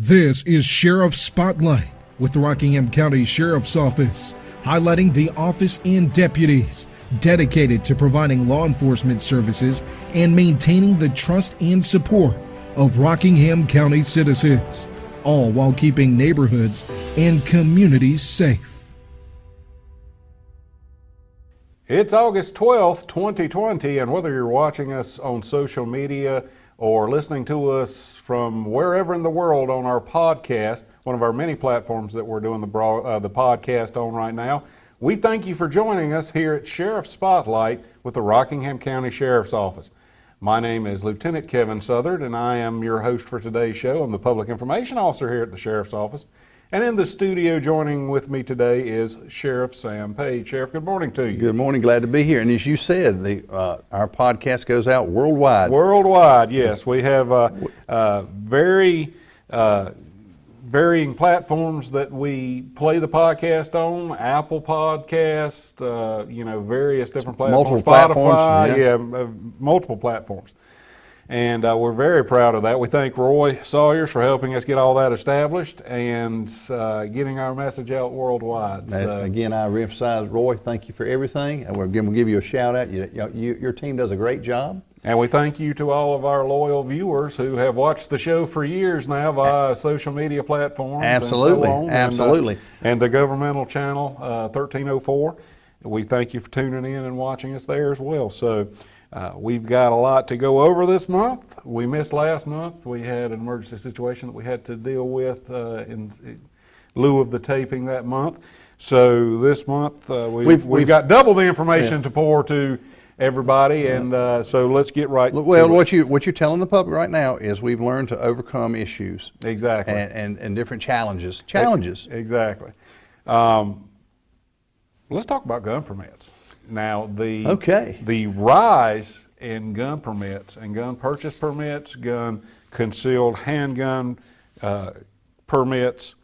This is Sheriff Spotlight with the Rockingham County Sheriff's Office, highlighting the office and deputies dedicated to providing law enforcement services and maintaining the trust and support of Rockingham County citizens, all while keeping neighborhoods and communities safe. It's August 12th, 2020, and whether you're watching us on social media or listening to us from wherever in the world on our podcast, one of our many platforms that we're doing the podcast on right now, we thank you for joining us here at Sheriff Spotlight with the Rockingham County Sheriff's Office. My name is Lieutenant Kevin Southard, and I am your host for today's show. I'm the Public Information Officer here at the Sheriff's Office. And in the studio joining with me today is Sheriff Sam Page. Sheriff, good morning to you. Good morning, glad to be here. And as you said, our podcast goes out worldwide. Worldwide, yes. We have very varying platforms that we play the podcast on. Apple Podcast, various different platforms. Multiple platforms, multiple platforms. And we're very proud of that. We thank Roy Sawyers for helping us get all that established and getting our message out worldwide. Again, I reemphasize, Roy, thank you for everything. And we'll give you a shout out. Your team does a great job. And we thank you to all of our loyal viewers who have watched the show for years now via social media platforms. Absolutely, and so on. absolutely. And the governmental channel, 1304. We thank you for tuning in and watching us there as well. So we've got a lot to go over this month. We missed last month. We had an emergency situation that we had to deal with in lieu of the taping that month. So this month we've got double the information to pour to everybody, and so let's get right to it. Well, what you're telling the public right now is we've learned to overcome issues. Exactly. And different challenges. Exactly. Let's talk about gun permits. Now, the rise in gun permits and gun purchase permits, gun concealed handgun permits,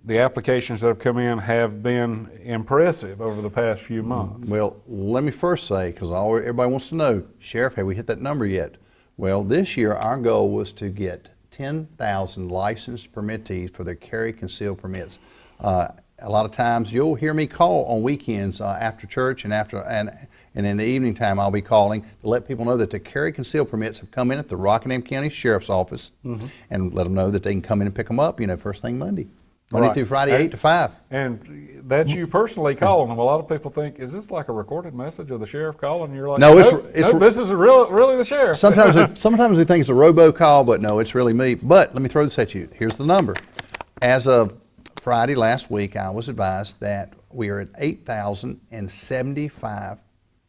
the applications that have come in have been impressive over the past few months. Well, let me first say, because everybody wants to know, Sheriff, have we hit that number yet? Well, this year our goal was to get 10,000 licensed permittees for their carry concealed permits. A lot of times you'll hear me call on weekends after church and in the evening time I'll be calling to let people know that the carry concealed permits have come in at the Rockingham County Sheriff's Office, and let them know that they can come in and pick them up, first thing Monday through Friday, 8 to 5. And that's you personally calling them. A lot of people think, is this like a recorded message of the sheriff calling? You're like, no, this is really the sheriff. Sometimes we think it's a robocall, but no, it's really me. But let me throw this at you. Here's the number. As of Friday last week, I was advised that we are at 8,075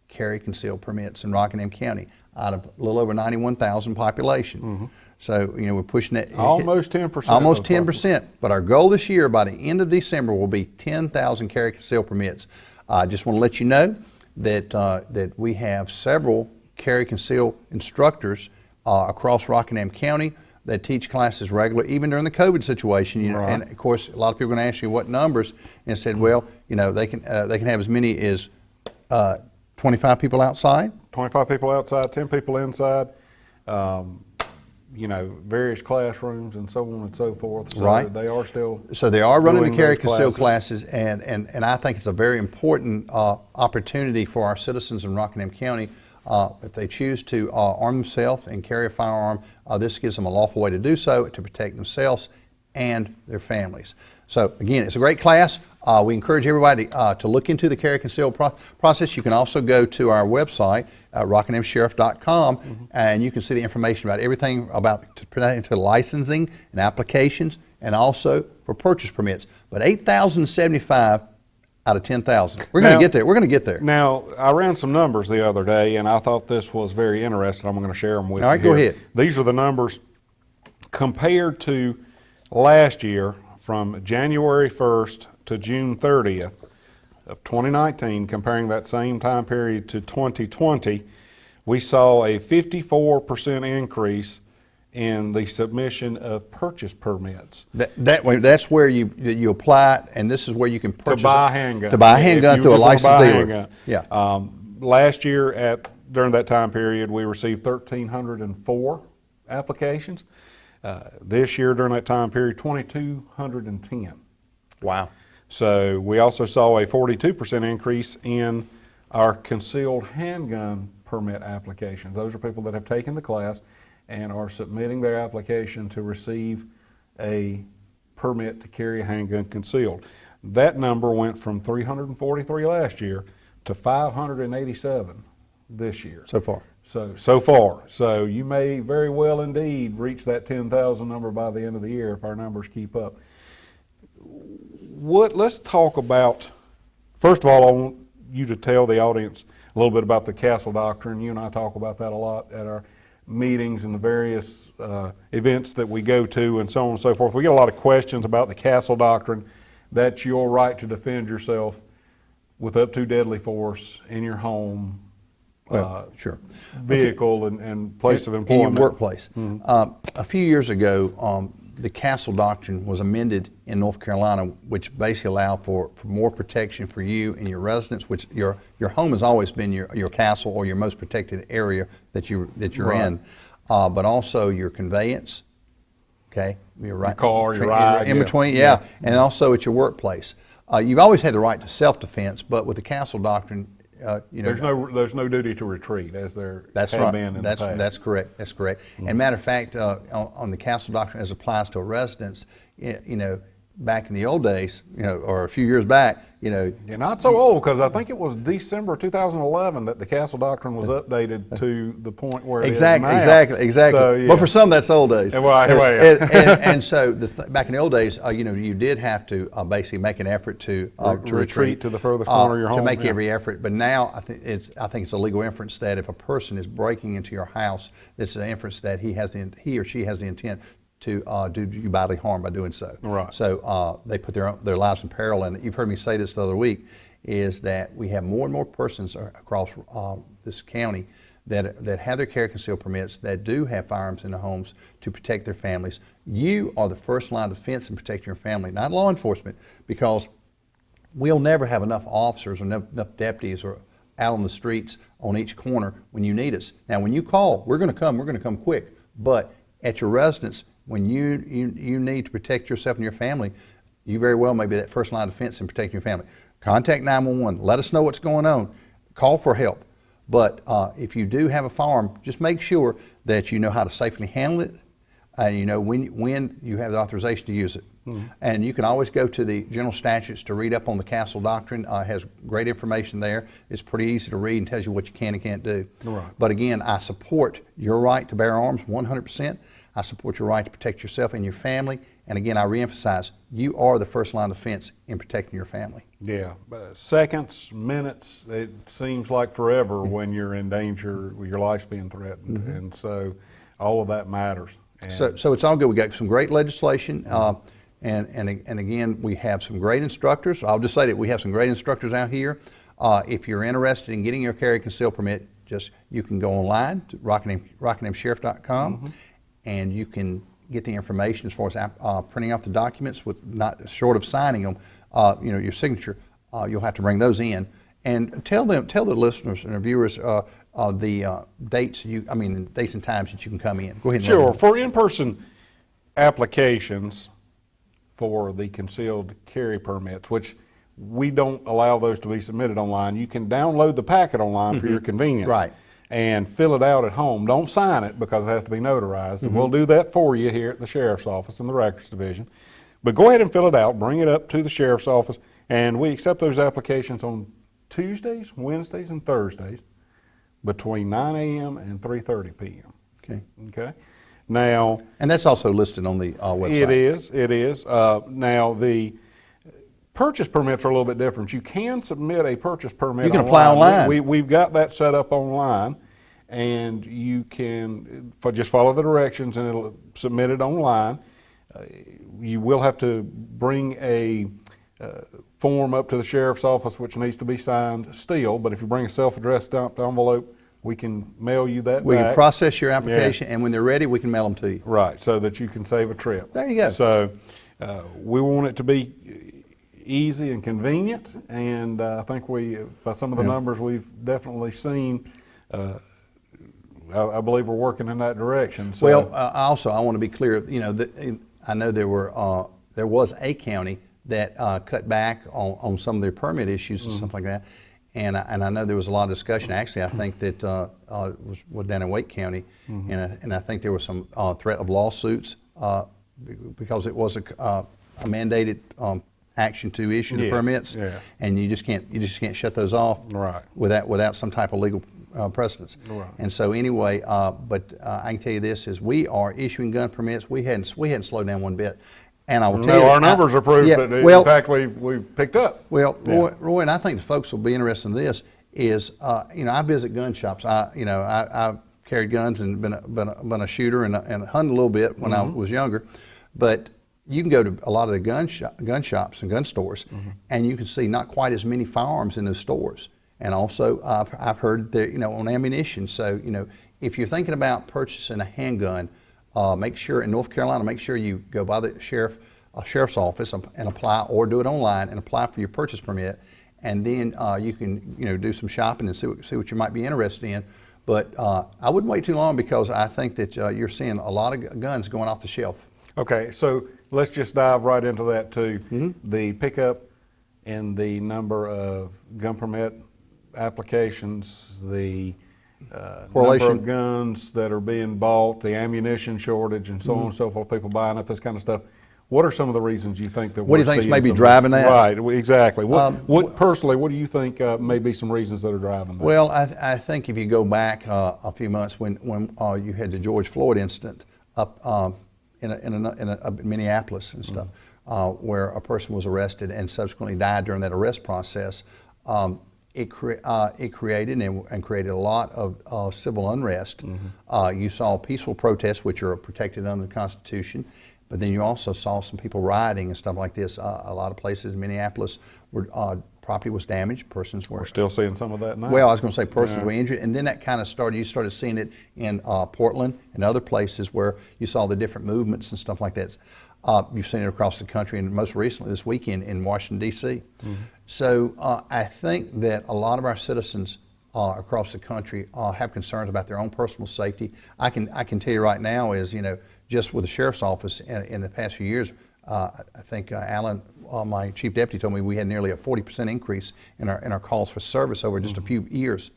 carry concealed permits in Rockingham County out of a little over 91,000 population. So, we're pushing that. Almost 10%. Almost 10%. But our goal this year, by the end of December, will be 10,000 carry concealed permits. I just want to let you know that we have several carry concealed instructors across Rockingham County that teach classes regularly, even during the COVID situation. Right. And of course, a lot of people are going to ask you what numbers, and said, well, they can have as many as 25 people outside. 25 people outside, 10 people inside. Various classrooms and so on and so forth. So right. They are still. So they are running the carry concealed classes, and I think it's a very important opportunity for our citizens in Rockingham County. If they choose to arm themselves and carry a firearm, this gives them a lawful way to do so to protect themselves and their families. So again, it's a great class. We encourage everybody to look into the carry concealed process. You can also go to our website, rockinghamsheriff.com, and you can see the information about everything about to licensing and applications, and also for purchase permits. But 8,075 out of 10,000. We're going to get there. We're going to get there. Now, I ran some numbers the other day, and I thought this was very interesting. I'm going to share them with you. All right, go ahead. These are the numbers compared to last year from January 1st to June 30th of 2019, comparing that same time period to 2020. We saw a 54% increase in the submission of purchase permits. That's where you apply, and this is where you can purchase to buy a handgun. To buy a handgun through a licensed dealer. Yeah. Last year during that time period, we received 1,304 applications. This year, during that time period, 2,210. Wow. So we also saw a 42% increase in our concealed handgun permit applications. Those are people that have taken the class and are submitting their application to receive a permit to carry a handgun concealed. That number went from 343 last year to 587 this year. So far. So far. So you may very well indeed reach that 10,000 number by the end of the year if our numbers keep up. Let's talk about, first of all, I want you to tell the audience a little bit about the Castle Doctrine. You and I talk about that a lot at our meetings and the various events that we go to and so on and so forth. We get a lot of questions about the Castle Doctrine. That's your right to defend yourself with up to deadly force in your home, sure, vehicle, and place of employment. In your workplace. A few years ago, the Castle Doctrine was amended in North Carolina, which basically allowed for more protection for you and your residence, which your home has always been your castle or your most protected area that you're right. in, but also your conveyance, okay, your car, your ride, in between, yeah, and also at your workplace. You've always had the right to self-defense, but with the Castle Doctrine, there's no duty to retreat as there has been in the past. That's correct. That's correct. Mm-hmm. And matter of fact, on the Castle Doctrine as applies to a residence, back in the old days, or a few years back, You're not so old, because I think it was December 2011 that the Castle Doctrine was updated to the point where it is now. Exactly. So, yeah. But for some, that's old days. And so back in the old days, you did have to basically make an effort to retreat to the furthest corner of your home. To make every effort. But now I think it's a legal inference that if a person is breaking into your house, it's an inference that he or she has the intent to do you bodily harm by doing so. Right. So they put their lives in peril. And you've heard me say this the other week, is that we have more and more persons across this county that have their carry concealed permits, that do have firearms in their homes to protect their families. You are the first line of defense in protecting your family, not law enforcement, because we'll never have enough officers or enough deputies or out on the streets on each corner when you need us. Now, when you call, we're going to come quick. But at your residence, when you need to protect yourself and your family, you very well may be that first line of defense in protecting your family. Contact 911. Let us know what's going on. Call for help. But if you do have a firearm, just make sure that you know how to safely handle it, and you know when you have the authorization to use it. Mm-hmm. And you can always go to the general statutes to read up on the Castle Doctrine. It has great information there. It's pretty easy to read and tells you what you can and can't do. Right. But again, I support your right to bear arms 100%. I support your right to protect yourself and your family. And again, I reemphasize, you are the first line of defense in protecting your family. Yeah, seconds, minutes, it seems like forever when you're in danger, your life's being threatened. Mm-hmm. And so all of that matters. And so it's all good. We got some great legislation. And again, we have some great instructors. I'll just say that we have some great instructors out here. If you're interested in getting your carry conceal permit, you can go online to rockingham.sheriff.com. Mm-hmm. And you can get the information as far as printing out the documents, with not short of signing them, your signature. You'll have to bring those in, and tell the listeners and the viewers the dates and times that you can come in. Go ahead. Sure. For in-person applications for the concealed carry permits, which we don't allow those to be submitted online, you can download the packet online for your convenience. Right. And fill it out at home. Don't sign it because it has to be notarized. Mm-hmm. We'll do that for you here at the Sheriff's Office in the Records Division. But go ahead and fill it out, bring it up to the Sheriff's Office, and we accept those applications on Tuesdays, Wednesdays, and Thursdays between 9 a.m. and 3:30 p.m. Okay. Now, and that's also listed on the website. It is. Now, the purchase permits are a little bit different. You can submit a purchase permit. You can apply online. We've got that set up online, and you can just follow the directions and it'll submit it online. You will have to bring a form up to the Sheriff's Office which needs to be signed still, but if you bring a self-addressed stamped envelope, we can mail you that We back. can process your application, and when they're ready, we can mail them to you. Right, so that you can save a trip. There you go. So we want it to be easy and convenient, and I think by some of the numbers we've definitely seen, I believe we're working in that direction. So. Well, also I want to be clear. You know, I know there was a county that cut back on some of their permit issues and stuff like that, and I know there was a lot of discussion. Actually, I think that was down in Wake County, and I think there was some threat of lawsuits because it was a mandated action to issue the permits, and you just can't shut those off without some type of legal precedence. And so anyway, but I can tell you this: is we are issuing gun permits. We hadn't slowed down one bit. And I will tell you, our numbers are proof that in fact we picked up. Well, Roy, and I think the folks will be interested in this. Is you know, I visit gun shops. I carried guns and been a shooter and hunted a little bit when I was younger, but you can go to a lot of the gun shops and gun stores, and you can see not quite as many firearms in those stores. And also, I've heard that, you know, on ammunition. So, you know, if you're thinking about purchasing a handgun, make sure in North Carolina, make sure you go by the sheriff's office and apply, or do it online and apply for your purchase permit, and then you can, you know, do some shopping and see what you might be interested in. But I wouldn't wait too long, because I think that you're seeing a lot of guns going off the shelf. Okay, so let's just dive right into that too. The pickup in the number of gun permit applications, the number of guns that are being bought, the ammunition shortage, and so on and so forth, people buying up, this kind of stuff. What are some of the reasons you think that what do you think is maybe driving that? Right, exactly. What personally, what do you think may be some reasons that are driving that? Well, I think if you go back a few months when you had the George Floyd incident up in Minneapolis and stuff, where a person was arrested and subsequently died during that arrest process, it created and created a lot of civil unrest. You saw peaceful protests, which are protected under the Constitution, but then you also saw some people rioting and stuff like this. A lot of places in Minneapolis where property was damaged, persons were... We're still seeing some of that now. Well, I was going to say persons were injured, and then that kind of started, you started seeing it in Portland and other places where you saw the different movements and stuff like that. You've seen it across the country, and most recently this weekend in Washington, D.C. So I think that a lot of our citizens across the country have concerns about their own personal safety. I can tell you right now is, you know, just with the sheriff's office in the past few years, I think Alan, my chief deputy, told me we had nearly a 40% increase in our calls for service over just a few years,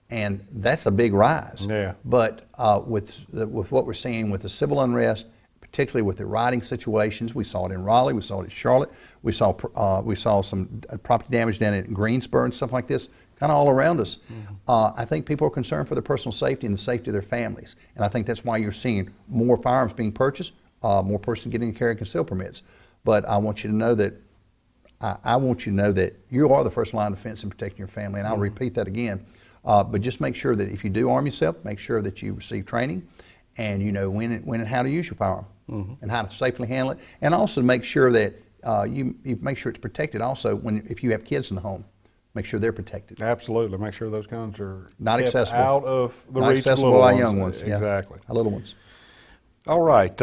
and that's a big rise. But with what we're seeing with the civil unrest, particularly with the rioting situations, we saw it in Raleigh, we saw it in Charlotte, we saw some property damage down in Greensboro and stuff like this, kind of all around us. I think people are concerned for their personal safety and the safety of their families, and I think that's why you're seeing more firearms being purchased, more persons getting carry and conceal permits. But I want you to know that I want you to know that you are the first line of defense in protecting your family, and I'll repeat that again. But just make sure that if you do arm yourself, make sure that you receive training, and you know when and how to use your firearm, and how to safely handle it, and also make sure that you make sure it's protected. Also, if you have kids in the home, make sure they're protected. Absolutely, make sure those guns are not accessible, out of the not reach accessible of little by ones. young ones. Exactly, little ones. All right,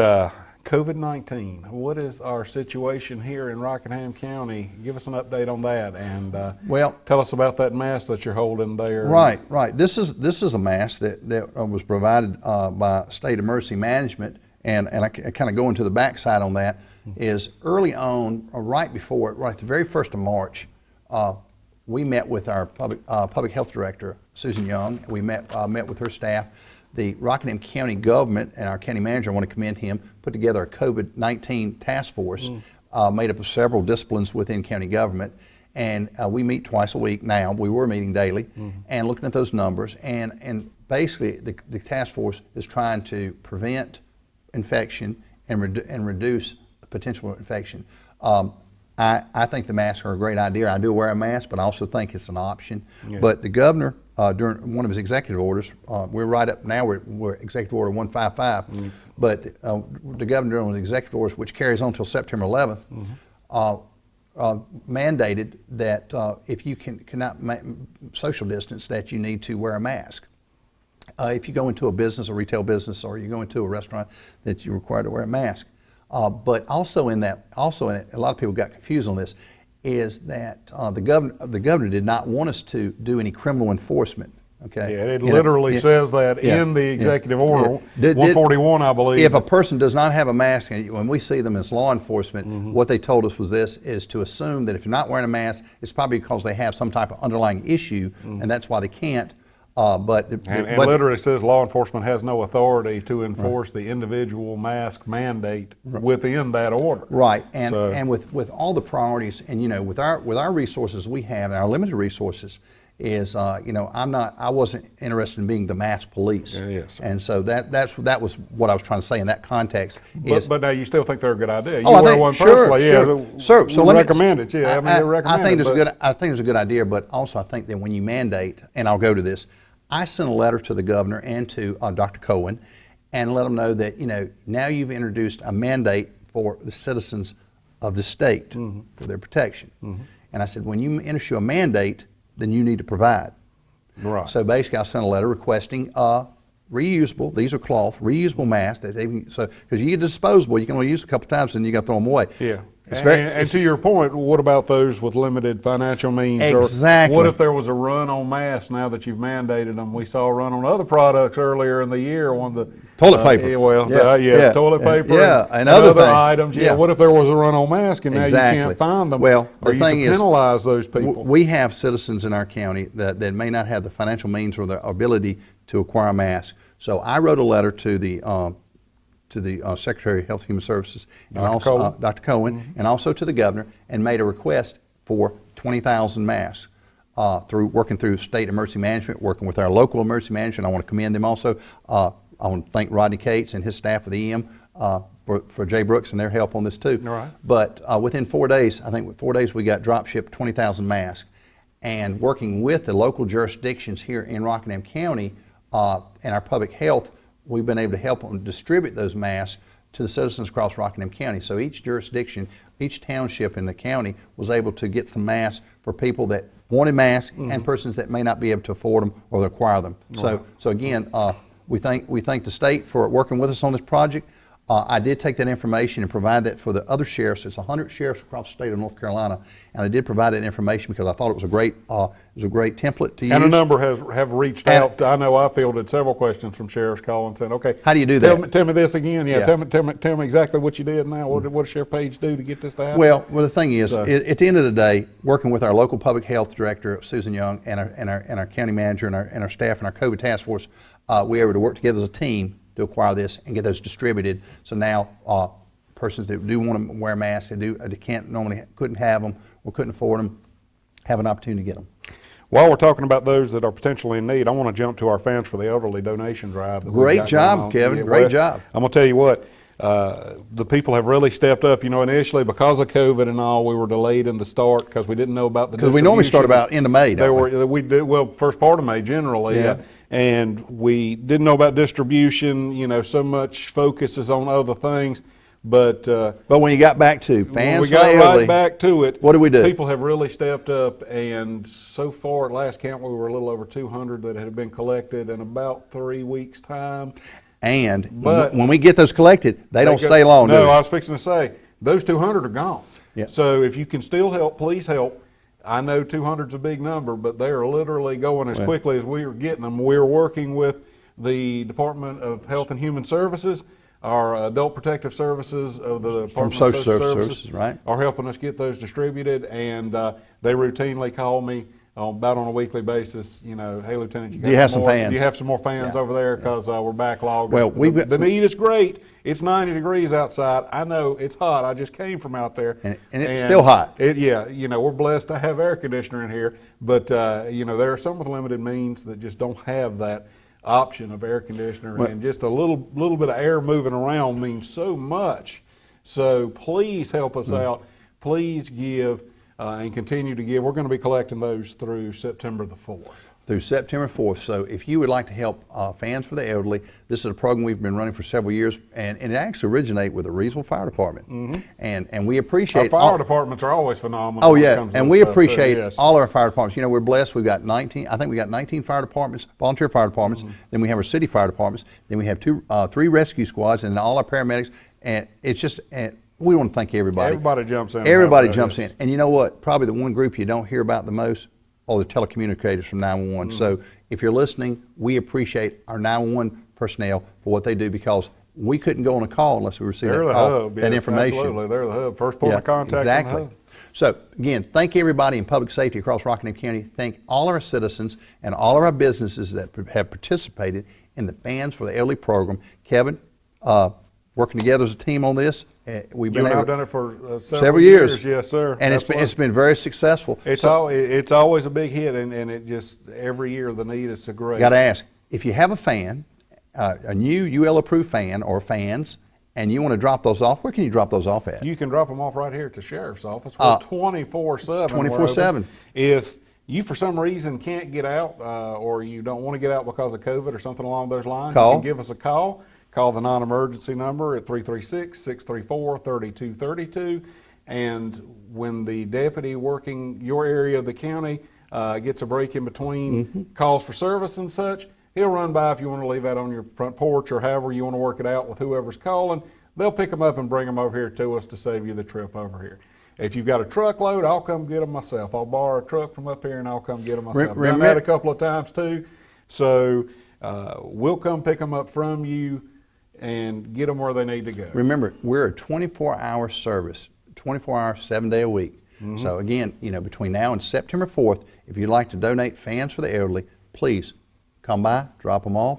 COVID-19. What is our situation here in Rockingham County? Give us an update on that, and well, tell us about that mask that you're holding there. Right. This is a mask that was provided by State Emergency Management, and I kind of go into the backside on that. Is early on, right the very first of March, we met with our public health director, Susan Young. We met with her staff. The Rockingham County government and our county manager, I want to commend him, put together a COVID-19 task force made up of several disciplines within county government. And we meet twice a week now. We were meeting daily and looking at those numbers. And basically, the task force is trying to prevent infection and reduce potential infection. I think the masks are a great idea. I do wear a mask, but I also think it's an option. But the governor, during one of his executive orders, we're right up now, we're Executive Order 155, but the governor during the executive orders, which carries on until September 11th, mandated that if you cannot social distance, that you need to wear a mask. If you go into a business, a retail business, or you go into a restaurant, that you're required to wear a mask. But also in that, a lot of people got confused on this, is that the governor did not want us to do any criminal enforcement. Okay. Yeah, it literally says that in the executive order, 141, I believe. If a person does not have a mask, and when we see them as law enforcement, what they told us was this, is to assume that if you're not wearing a mask, it's probably because they have some type of underlying issue, and that's why they can't. But literally says law enforcement has no authority to enforce the individual mask mandate within that order. Right, and with all the priorities, and with our resources we have, and our limited resources, is I wasn't interested in being the mask police. Yes. And so that was what I was trying to say in that context. But now you still think they're a good idea? You I wear think, one sure, personally, sure. So let me recommend it. Yeah, I think it's a good idea, but also I think that when you mandate, and I'll go to this, I sent a letter to the governor and to Dr. Cohen, and let them know that now you've introduced a mandate for the citizens of the state for their protection. And I said, when you issue a mandate, then you need to provide. Right. So basically, I sent a letter requesting reusable. These are cloth reusable masks. Because you get disposable, you can only use it a couple times, and you got to throw them away. Yeah. And to your point, what about those with limited financial means? Exactly. Or what if there was a run on masks now that you've mandated them? We saw a run on other products earlier in the year on the toilet paper. Toilet paper. And other items. Yeah. What if there was a run on masks and now you can't find them? Well, the thing is, penalize those people. We have citizens in our county that may not have the financial means or the ability to acquire a mask. So I wrote a letter to the Secretary of Health and Human Services, and also Dr. Cohen, and also to the governor, and made a request for 20,000 masks working through state emergency management, working with our local emergency management. I want to commend them also. I want to thank Rodney Cates and his staff of the EM for Jay Brooks and their help on this too. All right. But within 4 days, I think 4 days, we got drop shipped 20,000 masks. And working with the local jurisdictions here in Rockingham County and our public health, we've been able to help them distribute those masks to the citizens across Rockingham County. So each jurisdiction, each township in the county was able to get some masks for people that wanted masks and persons that may not be able to afford them or acquire them. So again, we thank the state for working with us on this project. I did take that information and provide that for the other sheriffs. It's 100 sheriffs across the state of North Carolina, and I did provide that information because I thought it was a great template to use. And a number have reached out. I know I fielded several questions from sheriffs calling saying, "Okay, how do you do that? Tell me this again." Yeah. Tell me exactly what you did now. What does Sheriff Page do to get this to happen? Well, the thing is, at the end of the day, working with our local public health director, Susan Young, and our county manager and our staff and our COVID task force, we were able to work together as a team to acquire this and get those distributed. So now persons that do want to wear masks, they couldn't have them or couldn't afford them, have an opportunity to get them. While we're talking about those that are potentially in need, I want to jump to our Fans for the Elderly donation drive. Great job, Kevin. Great job. I'm going to tell you what, the people have really stepped up. Initially because of COVID and all, we were delayed in the start because we didn't know about the distribution. Because we normally start about end of May. We do first part of May generally. Yeah. And we didn't know about distribution. So much focus is on other things. But when you got back to Fans for the Elderly, right back to it. What did we do? People have really stepped up, and so far at last count we were a little over 200 that had been collected in about 3 weeks' time. And when we get those collected, they don't stay long. No, I was fixing to say those 200 are gone. Yeah. So if you can still help, please help. I know 200 is a big number, but they are literally going as quickly as we are getting them. We're working with the Department of Health and Human Services. Our Adult Protective Services of the Department of Social Services right, are helping us get those distributed, and they routinely call me about on a weekly basis. Hey, Lieutenant, do you have some fans? Do you have some more fans over there? Because we're backlogged. Well, the need is great. It's 90 degrees outside. I know it's hot. I just came from out there, and it's still hot. We're blessed to have air conditioner in here, but there are some with limited means that just don't have that option of air conditioner, and just a little bit of air moving around means so much. So please help us out. Please give and continue to give. We're going to be collecting those through September the 4th. Through September 4th. So if you would like to help Fans for the Elderly, this is a program we've been running for several years, and it actually originated with the Reedsville Fire Department. And we appreciate our fire departments are always phenomenal. Oh yeah, and we appreciate all our fire departments. We're blessed. We've got 19. I think we got 19 fire departments, volunteer fire departments. Then we have our city fire departments. Then we have 3 rescue squads, and all our paramedics. And it's just. We want to thank everybody. Everybody jumps in. Everybody jumps in. And you know what? Probably the one group you don't hear about the most or the telecommunicators from 911. So if you're listening, we appreciate our 911 personnel for what they do, because we couldn't go on a call unless we received that information. Absolutely, they're the hub. First point of contact. Exactly. In the hub. So again, thank everybody in public safety across Rockingham County. Thank all of our citizens and all of our businesses that have participated in the Fans for the Elderly program. Kevin, working together as a team on this. We've done it for several years. Yes, sir. And it's been very successful. It's always a big hit, and it just every year the need is so great. Got to ask, if you have a fan, a new UL approved fan or fans, and you want to drop those off, where can you drop those off at? You can drop them off right here at the sheriff's office. We're 24/7. 24/7. If you for some reason can't get out, or you don't want to get out because of COVID or something along those lines, you can give us a call. Call the non-emergency number at 336-634-3232. And when the deputy working your area of the county gets a break in between calls for service and such, he'll run by if you want to leave that on your front porch or however you want to work it out with whoever's calling. They'll pick them up and bring them over here to us to save you the trip over here. If you've got a truckload, I'll come get them myself. I'll borrow a truck from up here and I'll come get them myself. I've done that a couple of times too. So we'll come pick them up from you and get them where they need to go. Remember, we're a 24-hour service, 24 hours, 7 day a week. So again, between now and September 4th, if you'd like to donate Fans for the Elderly, please come by, drop them off,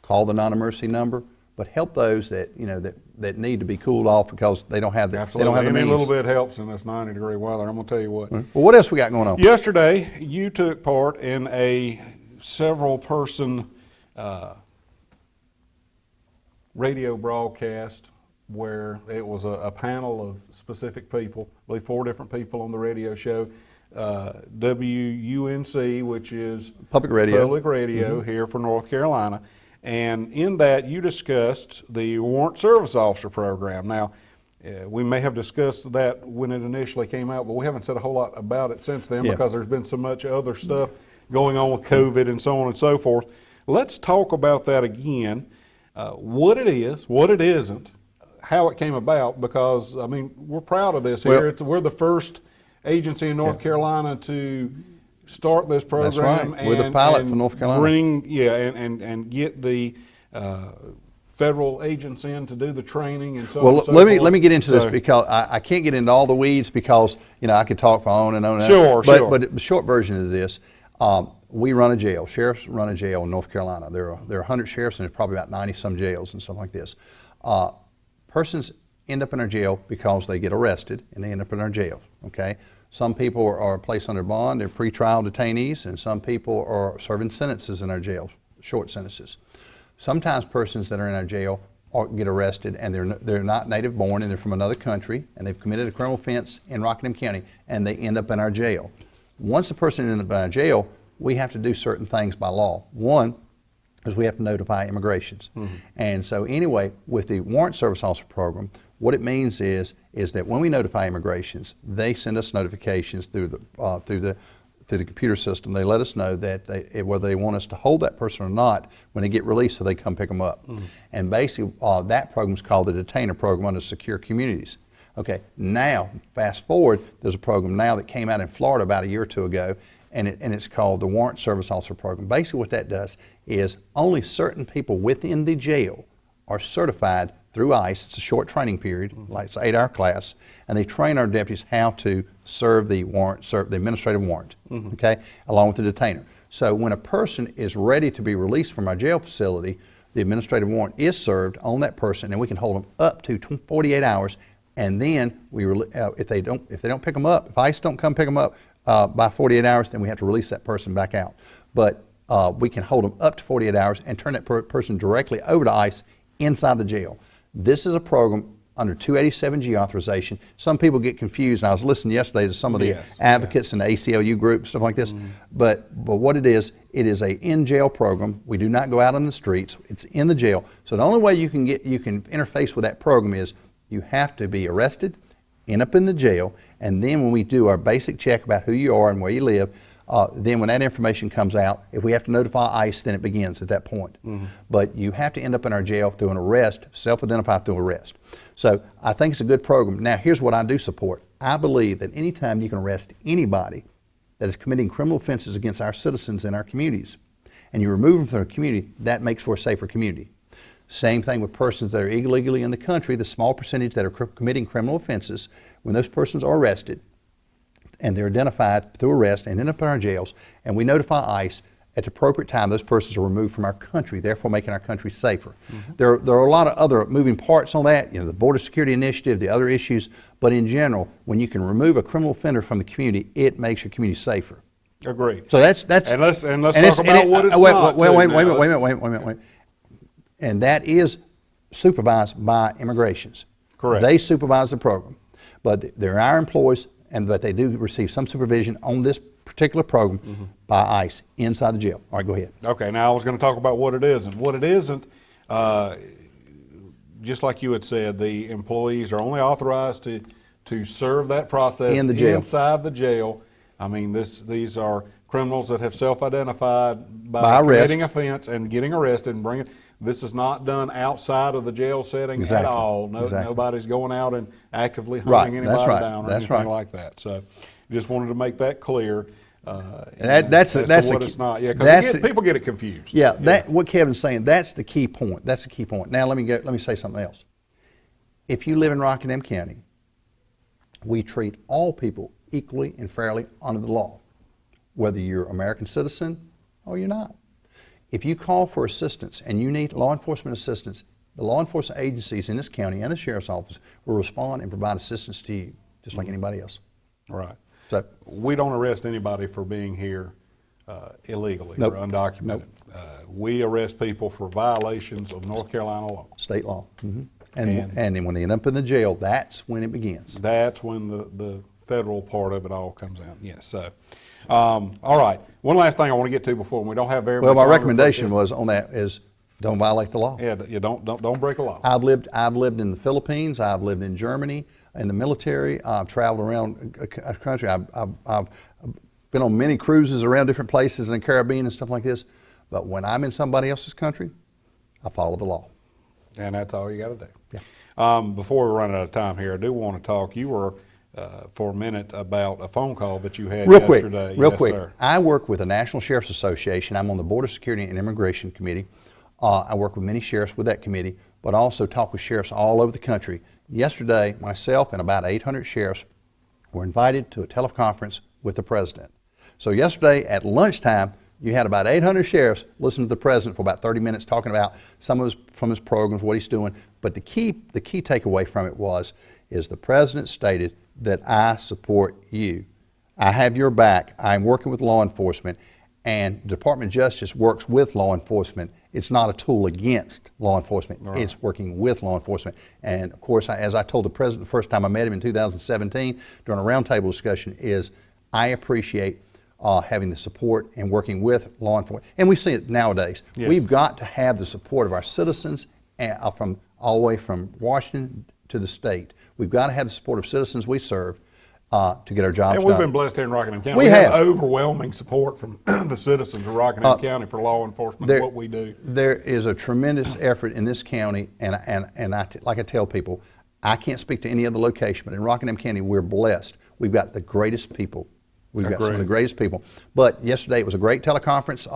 call the non-emergency number, but help those that that need to be cooled off because they don't have the Absolutely. They don't have the Any means. little bit helps in this 90-degree weather. I'm going to tell you what. Well, what else we got going on? Yesterday, you took part in a several-person radio broadcast where it was a panel of specific people, I believe 4 different people on the radio show. WUNC, which is Public Radio, here for North Carolina. And in that, you discussed the Warrant Service Officer Program. Now, we may have discussed that when it initially came out, but we haven't said a whole lot about it since then because there's been so much other stuff going on with COVID and so on and so forth. Let's talk about that again. What it is, what it isn't, how it came about, because, we're proud of this here. We're the first agency in North Carolina to start this program. That's right. We're the pilot for North Carolina. And get the federal agents in to do the training and so on. Well, and so let forth. me get into this because I can't get into all the weeds because I could talk for on and on. Sure. But the short version of this, we run a jail. Sheriffs run a jail in North Carolina. There are 100 sheriffs and there's probably about 90 some jails and stuff like this. Persons end up in our jail because they get arrested and they end up in our jail. Okay. Some people are placed under bond, they're pretrial detainees, and some people are serving sentences in our jail, short sentences. Sometimes persons that are in our jail get arrested and they're not native born and they're from another country and they've committed a criminal offense in Rockingham County and they end up in our jail. Once the person ends up in our jail, we have to do certain things by law. One is we have to notify immigrations. And so anyway, with the Warrant Service Officer Program, what it means is that when we notify immigrations, they send us notifications through the computer system. They let us know that whether they want us to hold that person or not when they get released, so they come pick them up. And basically, that program is called the Detainer Program under Secure Communities. Okay, now fast forward, there's a program now that came out in Florida about a year or 2 ago, and it's called the Warrant Service Officer Program. Basically, what that does is only certain people within the jail are certified through ICE. It's a short training period, like it's an 8-hour class, and they train our deputies how to serve the warrant, serve the administrative warrant, okay, along with the detainer. So when a person is ready to be released from our jail facility, the administrative warrant is served on that person, and we can hold them up to 48 hours. And then if they don't pick them up, if ICE don't come pick them up by 48 hours, then we have to release that person back out. But we can hold them up to 48 hours and turn that person directly over to ICE inside the jail. This is a program under 287G authorization. Some people get confused, and I was listening yesterday to some of the advocates in the ACLU group, stuff like this. But what it is a in-jail program. We do not go out on the streets. It's in the jail. So the only way you can interface with that program is you have to be arrested, end up in the jail, and then when we do our basic check about who you are and where you live, then when that information comes out, if we have to notify ICE, then it begins at that point. But you have to end up in our jail through an arrest, self-identify through arrest. So I think it's a good program. Now, here's what I do support. I believe that anytime you can arrest anybody that is committing criminal offenses against our citizens and our communities, and you remove them from the community, that makes for a safer community. Same thing with persons that are illegally in the country, the small percentage that are committing criminal offenses. When those persons are arrested and they're identified through arrest and end up in our jails, and we notify ICE, at the appropriate time, those persons are removed from our country, therefore making our country safer. There are a lot of other moving parts on that, the border security initiative, the other issues, but in general, when you can remove a criminal offender from the community, it makes your community safer. Agreed. So that's and let's talk about what it's not. Wait a minute. And that is supervised by immigrations. Correct. They supervise the program, but they're our employees, but they do receive some supervision on this particular program by ICE inside the jail. All right, go ahead. Okay, now I was going to talk about what it isn't. What it isn't, just like you had said, the employees are only authorized to serve that process in the jail. Inside the jail. I mean, these are criminals that have self-identified by committing offense and getting arrested and bringing. This is not done outside of the jail setting at all. Nobody's going out and actively hunting anybody down or anything like that. So, just wanted to make that clear. That's what it's not. Yeah, because people get it confused. Yeah, what Kevin's saying, that's the key point. That's the key point. Now let me say something else. If you live in Rockingham County, we treat all people equally and fairly under the law, whether you're an American citizen or you're not. If you call for assistance and you need law enforcement assistance, the law enforcement agencies in this county and the sheriff's office will respond and provide assistance to you, just like anybody else. Right. So we don't arrest anybody for being here illegally or undocumented. We arrest people for violations of North Carolina law. State law. And then when they end up in the jail, that's when it begins. That's when the federal part of it all comes out. Yes. So, all right. One last thing I want to get to before we don't have very much. Well, my recommendation was on that is don't violate the law. Yeah, you don't break a law. I've lived in the Philippines. I've lived in Germany. In the military, I've traveled around a country. I've been on many cruises around different places in the Caribbean and stuff like this. But when I'm in somebody else's country, I follow the law. And that's all you got to do. Yeah. Before we run out of time here, I do want to talk. You were for a minute about a phone call that you had yesterday. Real quick. Sir. I work with the National Sheriff's Association. I'm on the Border Security and Immigration Committee. I work with many sheriffs with that committee, but also talk with sheriffs all over the country. Yesterday, myself and about 800 sheriffs were invited to a teleconference with the president. So yesterday at lunchtime, you had about 800 sheriffs listen to the president for about 30 minutes talking about some of his programs, what he's doing. But the key takeaway from it is the president stated that I support you. I have your back. I'm working with law enforcement, and the Department of Justice works with law enforcement. It's not a tool against law enforcement. Right. It's working with law enforcement. And of course, as I told the president the first time I met him in 2017 during a roundtable discussion, is I appreciate having the support and working with law enforcement. And we see it nowadays. Yes. We've got to have the support of our citizens from all the way from Washington to the state. We've got to have the support of citizens we serve to get our jobs done. And we've been blessed here in Rockingham County. We have overwhelming support from the citizens of Rockingham County for law enforcement, what we do. There is a tremendous effort in this county, and like I tell people, I can't speak to any other location, but in Rockingham County, we're blessed. We've got the greatest people. We've got some of the greatest people. But yesterday, it was a great teleconference.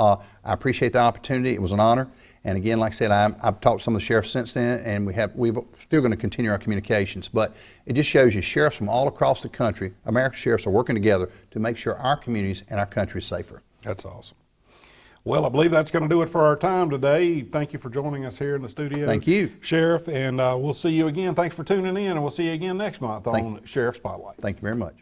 I appreciate the opportunity. It was an honor. And again, like I said, I've talked to some of the sheriffs since then, and we're still going to continue our communications. But it just shows you sheriffs from all across the country, American sheriffs, are working together to make sure our communities and our country is safer. That's awesome. Well, I believe that's going to do it for our time today. Thank you for joining us here in the studio. Thank you, Sheriff, and we'll see you again. Thanks for tuning in, and we'll see you again next month on Sheriff Spotlight. Thank you very much.